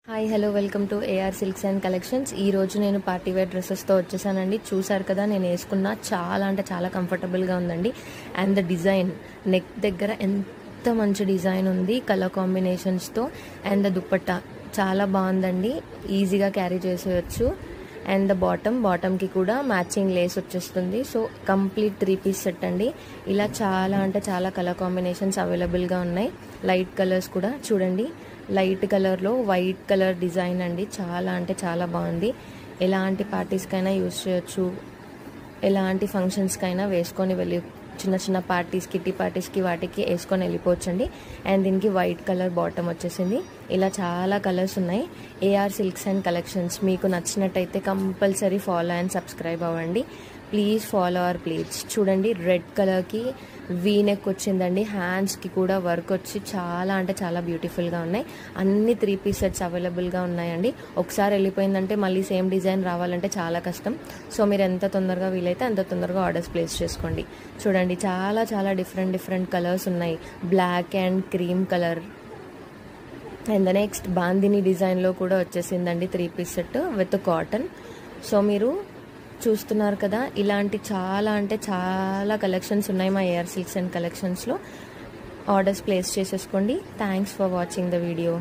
Hi hello welcome to AR silks and collections. ఈ రోజు నేను పార్టీ వేర్ డ్రెస్సెస్తో వచ్చేసానండి. చూసారు కదా, నేను వేసుకున్న చాలా అంటే చాలా కంఫర్టబుల్గా ఉందండి. అండ్ ద డిజైన్ నెక్ దగ్గర ఎంత మంచి డిజైన్ ఉంది కలర్ కాంబినేషన్స్తో. అండ్ ద దుప్పట్టా చాలా బాగుందండి, ఈజీగా క్యారీ చేసేయచ్చు. అండ్ ద బాటమ్కి కూడా మ్యాచింగ్ లేస్ వచ్చేస్తుంది. సో కంప్లీట్ 3 పీస్ సెట్ అండి. ఇలా చాలా అంటే చాలా కలర్ కాంబినేషన్స్ అవైలబుల్గా ఉన్నాయి. లైట్ కలర్స్ కూడా చూడండి, లైట్ కలర్లో వైట్ కలర్ డిజైన్ అండి. చాలా అంటే చాలా బాగుంది. ఎలాంటి పార్టీస్కైనా యూజ్ చేయొచ్చు, ఎలాంటి ఫంక్షన్స్కైనా వేసుకొని వెళ్ళి చిన్న చిన్న పార్టీస్, కిట్టి పార్టీస్కి వాటికి వేసుకొని వెళ్ళిపోవచ్చండి. అండ్ దీనికి వైట్ కలర్ బాటమ్ వచ్చేసింది. ఇలా చాలా కలర్స్ ఉన్నాయి. ఏఆర్ సిల్క్స్ అండ్ కలెక్షన్స్ మీకు నచ్చినట్టయితే కంపల్సరీ ఫాలో అండ్ సబ్స్క్రైబ్ అవ్వండి. Please follow our page. చూడండి, రెడ్ కలర్కి వీ నెక్ వచ్చిందండి. హ్యాండ్స్కి కూడా వర్క్ వచ్చి చాలా అంటే చాలా బ్యూటిఫుల్గా ఉన్నాయి. అన్ని 3 పీస్ సెట్స్ అవైలబుల్గా ఉన్నాయండి. ఒకసారి వెళ్ళిపోయిందంటే మళ్ళీ సేమ్ డిజైన్ రావాలంటే చాలా కష్టం. సో మీరు ఎంత తొందరగా వీలైతే అంత తొందరగా ఆర్డర్స్ ప్లేస్ చేసుకోండి. చూడండి, చాలా చాలా డిఫరెంట్ కలర్స్ ఉన్నాయి. Black and cream colour. And next bandhani డిజైన్లో కూడా వచ్చేసిందండి 3 piece set with cotton. So మీరు చూస్తున్నారు కదా, ఇలాంటి చాలా అంటే చాలా కలెక్షన్స్ ఉన్నాయి మా ఏఆర్ సిల్క్స్ అండ్ కలెక్షన్స్లో. ఆర్డర్స్ ప్లేస్ చేసేసుకోండి. Thanks for watching the video.